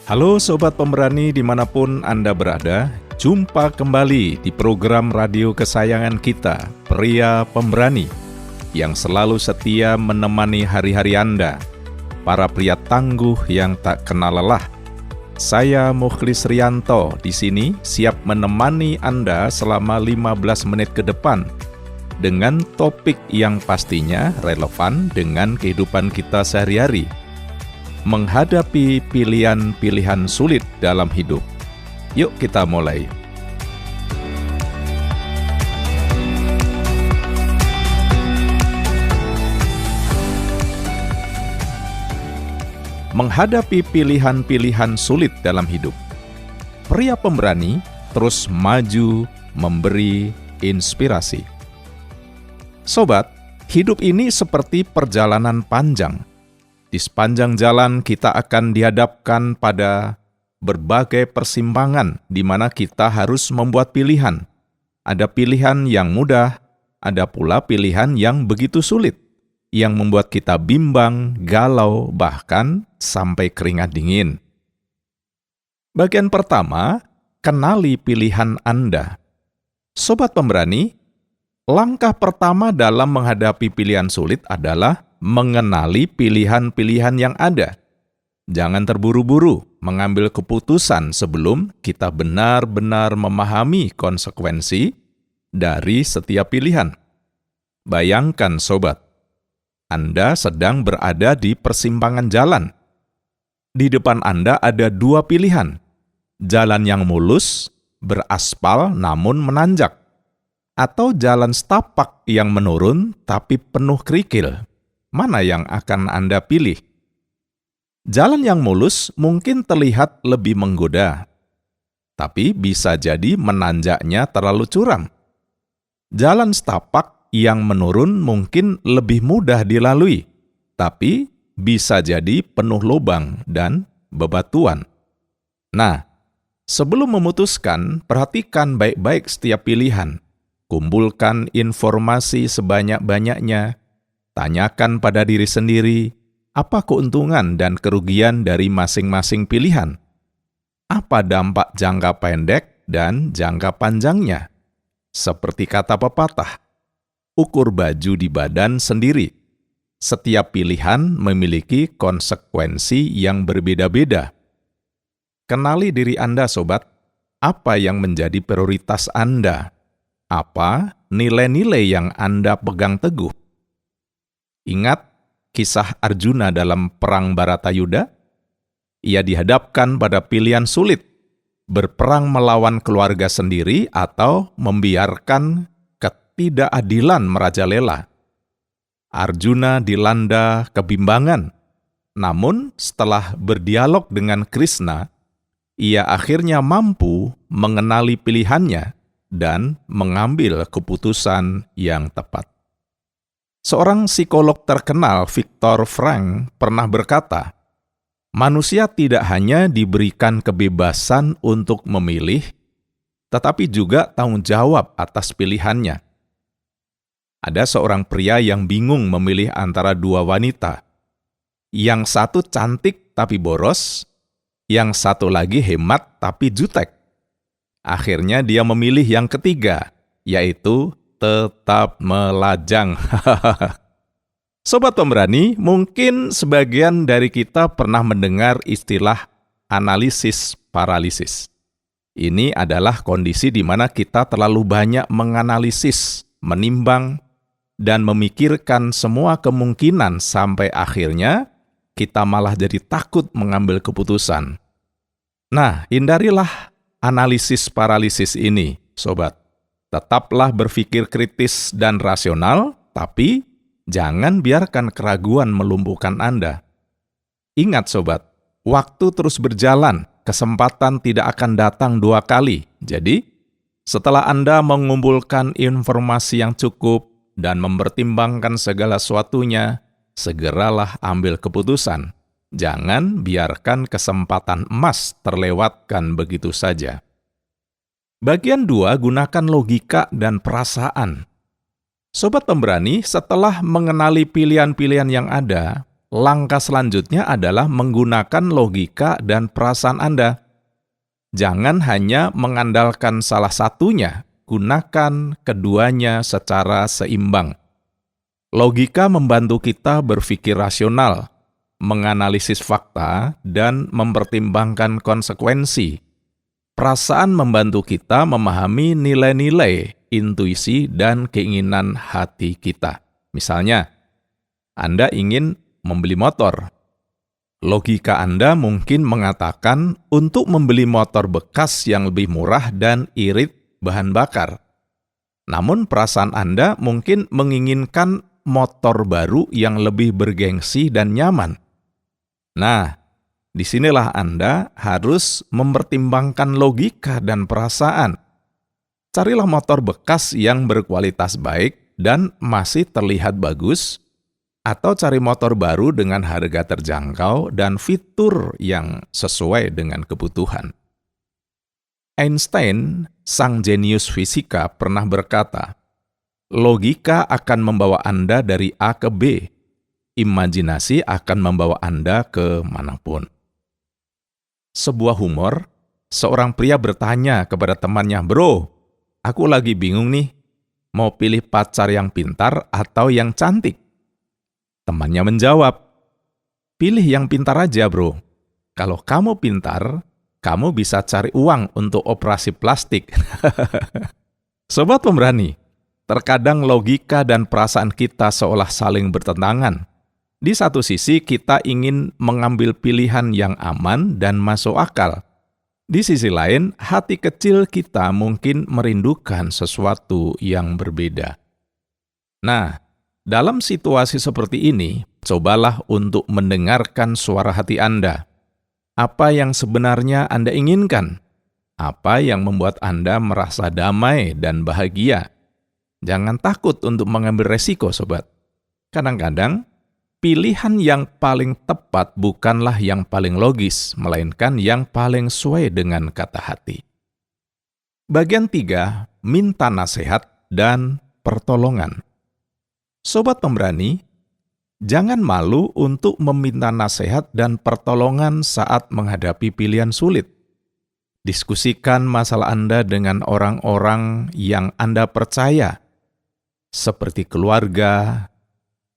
Halo Sobat Pemberani dimanapun Anda berada, jumpa kembali di program radio kesayangan kita, Pria Pemberani, yang selalu setia menemani hari-hari Anda, para pria tangguh yang tak kenal lelah. Saya Mukhlis Rianto di sini siap menemani Anda selama 15 menit ke depan dengan topik yang pastinya relevan dengan kehidupan kita sehari-hari. Menghadapi pilihan-pilihan sulit dalam hidup. Yuk kita mulai. Menghadapi pilihan-pilihan sulit dalam hidup. Pria pemberani terus maju memberi inspirasi. Sobat, hidup ini seperti perjalanan panjang. Di sepanjang jalan kita akan dihadapkan pada berbagai persimpangan di mana kita harus membuat pilihan. Ada pilihan yang mudah, ada pula pilihan yang begitu sulit, yang membuat kita bimbang, galau, bahkan sampai keringat dingin. Bagian pertama, kenali pilihan Anda. Sobat Pemberani, langkah pertama dalam menghadapi pilihan sulit adalah mengenali pilihan-pilihan yang ada. Jangan terburu-buru mengambil keputusan sebelum kita benar-benar memahami konsekuensi dari setiap pilihan. Bayangkan sobat, Anda sedang berada di persimpangan jalan. Di depan Anda ada dua pilihan, jalan yang mulus, beraspal namun menanjak, atau jalan setapak yang menurun tapi penuh kerikil. Mana yang akan Anda pilih? Jalan yang mulus mungkin terlihat lebih menggoda, tapi bisa jadi menanjaknya terlalu curam. Jalan setapak yang menurun mungkin lebih mudah dilalui, tapi bisa jadi penuh lubang dan bebatuan. Nah, sebelum memutuskan, perhatikan baik-baik setiap pilihan. Kumpulkan informasi sebanyak-banyaknya. Tanyakan pada diri sendiri, apa keuntungan dan kerugian dari masing-masing pilihan? Apa dampak jangka pendek dan jangka panjangnya? Seperti kata pepatah, ukur baju di badan sendiri. Setiap pilihan memiliki konsekuensi yang berbeda-beda. Kenali diri Anda, sobat. Apa yang menjadi prioritas Anda? Apa nilai-nilai yang Anda pegang teguh? Ingat kisah Arjuna dalam Perang Baratayuda? Ia dihadapkan pada pilihan sulit, berperang melawan keluarga sendiri atau membiarkan ketidakadilan merajalela. Arjuna dilanda kebimbangan, namun setelah berdialog dengan Krishna, ia akhirnya mampu mengenali pilihannya dan mengambil keputusan yang tepat. Seorang psikolog terkenal, Viktor Frankl, pernah berkata, manusia tidak hanya diberikan kebebasan untuk memilih, tetapi juga tanggung jawab atas pilihannya. Ada seorang pria yang bingung memilih antara dua wanita. Yang satu cantik tapi boros, yang satu lagi hemat tapi jutek. Akhirnya dia memilih yang ketiga, yaitu tetap melajang. Sobat Pemberani, mungkin sebagian dari kita pernah mendengar istilah analisis paralisis. Ini adalah kondisi di mana kita terlalu banyak menganalisis, menimbang, dan memikirkan semua kemungkinan sampai akhirnya kita malah jadi takut mengambil keputusan. Nah, hindarilah analisis paralisis ini, sobat. Tetaplah berpikir kritis dan rasional, tapi jangan biarkan keraguan melumpuhkan Anda. Ingat sobat, waktu terus berjalan, kesempatan tidak akan datang dua kali. Jadi, setelah Anda mengumpulkan informasi yang cukup dan mempertimbangkan segala sesuatunya, segeralah ambil keputusan. Jangan biarkan kesempatan emas terlewatkan begitu saja. Bagian 2, gunakan logika dan perasaan. Sobat Pemberani, setelah mengenali pilihan-pilihan yang ada, langkah selanjutnya adalah menggunakan logika dan perasaan Anda. Jangan hanya mengandalkan salah satunya, gunakan keduanya secara seimbang. Logika membantu kita berpikir rasional, menganalisis fakta, dan mempertimbangkan konsekuensi. Perasaan membantu kita memahami nilai-nilai, intuisi, dan keinginan hati kita. Misalnya, Anda ingin membeli motor. Logika Anda mungkin mengatakan untuk membeli motor bekas yang lebih murah dan irit bahan bakar. Namun perasaan Anda mungkin menginginkan motor baru yang lebih bergengsi dan nyaman. Nah, disinilah Anda harus mempertimbangkan logika dan perasaan. Carilah motor bekas yang berkualitas baik dan masih terlihat bagus, atau cari motor baru dengan harga terjangkau dan fitur yang sesuai dengan kebutuhan. Einstein, sang jenius fisika, pernah berkata, "Logika akan membawa Anda dari A ke B, imajinasi akan membawa Anda ke manapun." Sebuah humor, seorang pria bertanya kepada temannya, "Bro, aku lagi bingung nih, mau pilih pacar yang pintar atau yang cantik?" Temannya menjawab, "Pilih yang pintar aja, bro. Kalau kamu pintar, kamu bisa cari uang untuk operasi plastik." Sobat pemberani, terkadang logika dan perasaan kita seolah saling bertentangan. Di satu sisi, kita ingin mengambil pilihan yang aman dan masuk akal. Di sisi lain, hati kecil kita mungkin merindukan sesuatu yang berbeda. Nah, dalam situasi seperti ini, cobalah untuk mendengarkan suara hati Anda. Apa yang sebenarnya Anda inginkan? Apa yang membuat Anda merasa damai dan bahagia? Jangan takut untuk mengambil resiko, sobat. Kadang-kadang, pilihan yang paling tepat bukanlah yang paling logis, melainkan yang paling sesuai dengan kata hati. Bagian 3, minta nasihat dan pertolongan. Sobat pemberani, jangan malu untuk meminta nasihat dan pertolongan saat menghadapi pilihan sulit. Diskusikan masalah Anda dengan orang-orang yang Anda percaya, seperti keluarga,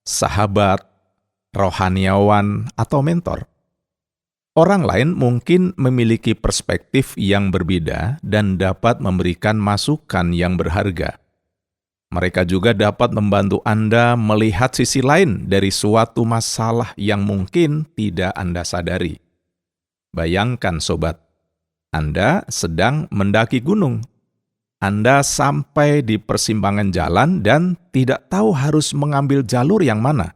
sahabat, rohaniawan, atau mentor. Orang lain mungkin memiliki perspektif yang berbeda dan dapat memberikan masukan yang berharga. Mereka juga dapat membantu Anda melihat sisi lain dari suatu masalah yang mungkin tidak Anda sadari. Bayangkan, sobat, Anda sedang mendaki gunung. Anda sampai di persimpangan jalan dan tidak tahu harus mengambil jalur yang mana.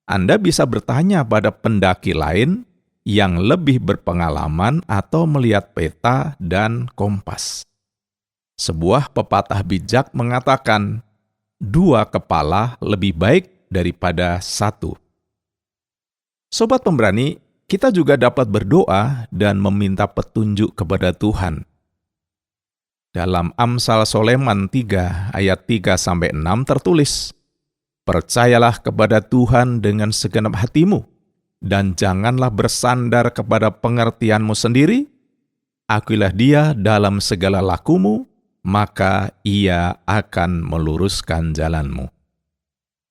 Anda bisa bertanya pada pendaki lain yang lebih berpengalaman atau melihat peta dan kompas. Sebuah pepatah bijak mengatakan, 2 kepala lebih baik daripada 1. Sobat pemberani, kita juga dapat berdoa dan meminta petunjuk kepada Tuhan. Dalam Amsal Soleman 3 ayat 3-6 tertulis, "Percayalah kepada Tuhan dengan segenap hatimu, dan janganlah bersandar kepada pengertianmu sendiri. Akuilah Dia dalam segala lakumu, maka Ia akan meluruskan jalanmu."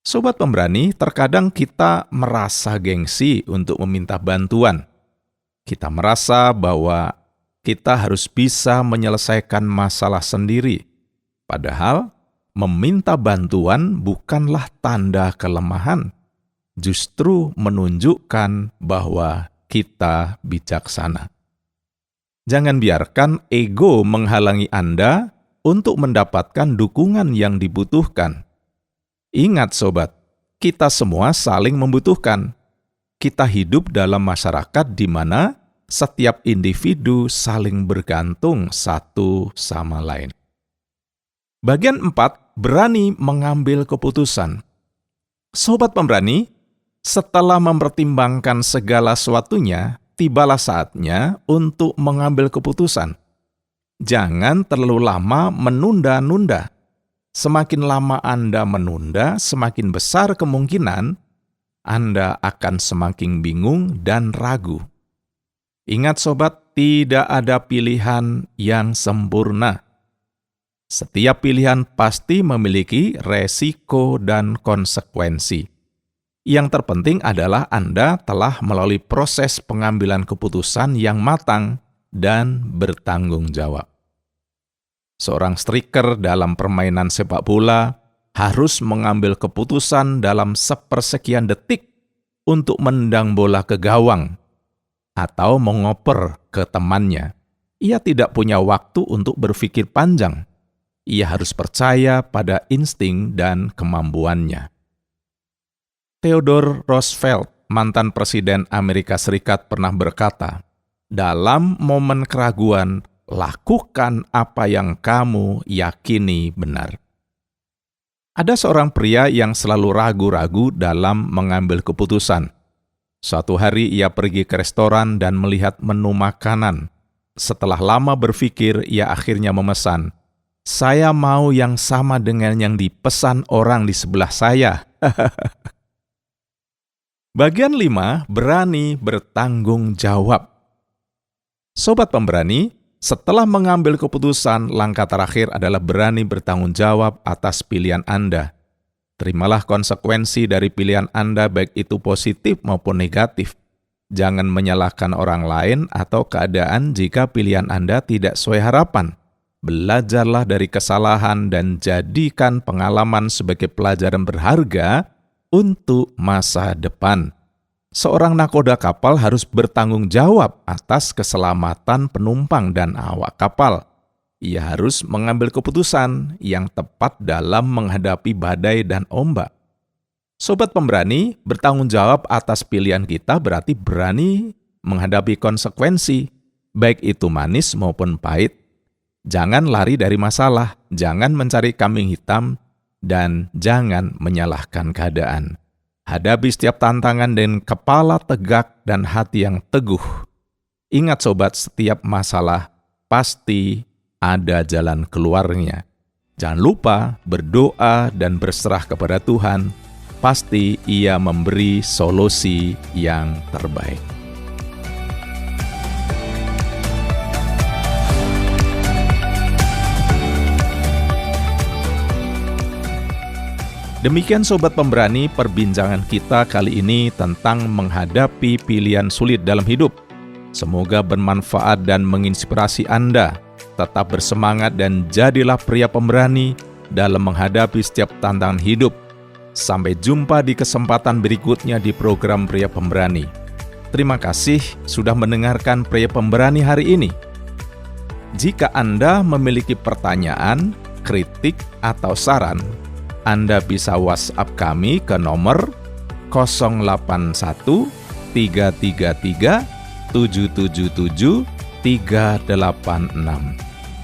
Sobat pemberani, terkadang kita merasa gengsi untuk meminta bantuan. Kita merasa bahwa kita harus bisa menyelesaikan masalah sendiri. Padahal, meminta bantuan bukanlah tanda kelemahan, justru menunjukkan bahwa kita bijaksana. Jangan biarkan ego menghalangi Anda untuk mendapatkan dukungan yang dibutuhkan. Ingat, sobat, kita semua saling membutuhkan. Kita hidup dalam masyarakat di mana setiap individu saling bergantung satu sama lain. Bagian 4, berani mengambil keputusan. Sobat pemberani, setelah mempertimbangkan segala sesuatunya, tibalah saatnya untuk mengambil keputusan. Jangan terlalu lama menunda-nunda. Semakin lama Anda menunda, semakin besar kemungkinan Anda akan semakin bingung dan ragu. Ingat sobat, tidak ada pilihan yang sempurna. Setiap pilihan pasti memiliki resiko dan konsekuensi. Yang terpenting adalah Anda telah melalui proses pengambilan keputusan yang matang dan bertanggung jawab. Seorang striker dalam permainan sepak bola harus mengambil keputusan dalam sepersekian detik untuk menendang bola ke gawang atau mengoper ke temannya. Ia tidak punya waktu untuk berpikir panjang. Ia harus percaya pada insting dan kemampuannya. Theodore Roosevelt, mantan Presiden Amerika Serikat, pernah berkata, "Dalam momen keraguan, lakukan apa yang kamu yakini benar." Ada seorang pria yang selalu ragu-ragu dalam mengambil keputusan. Suatu hari ia pergi ke restoran dan melihat menu makanan. Setelah lama berpikir, ia akhirnya memesan, "Saya mau yang sama dengan yang dipesan orang di sebelah saya." Bagian 5, berani bertanggung jawab. Sobat pemberani, setelah mengambil keputusan, langkah terakhir adalah berani bertanggung jawab atas pilihan Anda. Terimalah konsekuensi dari pilihan Anda, baik itu positif maupun negatif. Jangan menyalahkan orang lain atau keadaan jika pilihan Anda tidak sesuai harapan. Belajarlah dari kesalahan dan jadikan pengalaman sebagai pelajaran berharga untuk masa depan. Seorang nakoda kapal harus bertanggung jawab atas keselamatan penumpang dan awak kapal. Ia harus mengambil keputusan yang tepat dalam menghadapi badai dan ombak. Sobat pemberani, bertanggung jawab atas pilihan kita berarti berani menghadapi konsekuensi, baik itu manis maupun pahit. Jangan lari dari masalah, jangan mencari kambing hitam, dan jangan menyalahkan keadaan. Hadapi setiap tantangan dengan kepala tegak dan hati yang teguh. Ingat sobat, setiap masalah pasti ada jalan keluarnya. Jangan lupa berdoa dan berserah kepada Tuhan. Pasti Ia memberi solusi yang terbaik. Demikian Sobat Pemberani, perbincangan kita kali ini tentang menghadapi pilihan sulit dalam hidup. Semoga bermanfaat dan menginspirasi Anda. Tetap bersemangat dan jadilah pria pemberani dalam menghadapi setiap tantangan hidup. Sampai jumpa di kesempatan berikutnya di program Pria Pemberani. Terima kasih sudah mendengarkan Pria Pemberani hari ini. Jika Anda memiliki pertanyaan, kritik, atau saran, Anda bisa WhatsApp kami ke nomor 081 333 777 386.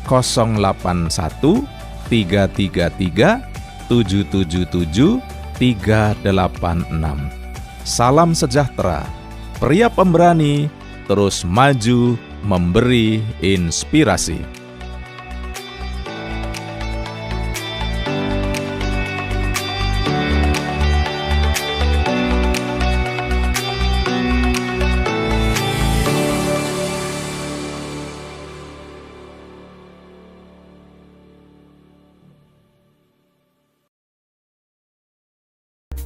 081 333 777 386. Salam sejahtera. Pria pemberani terus maju memberi inspirasi.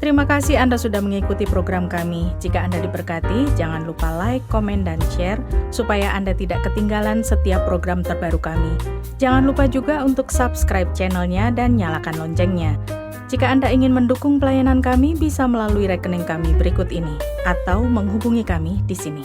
Terima kasih Anda sudah mengikuti program kami. Jika Anda diberkati, jangan lupa like, komen, dan share supaya Anda tidak ketinggalan setiap program terbaru kami. Jangan lupa juga untuk subscribe channelnya dan nyalakan loncengnya. Jika Anda ingin mendukung pelayanan kami, bisa melalui rekening kami berikut ini atau menghubungi kami di sini.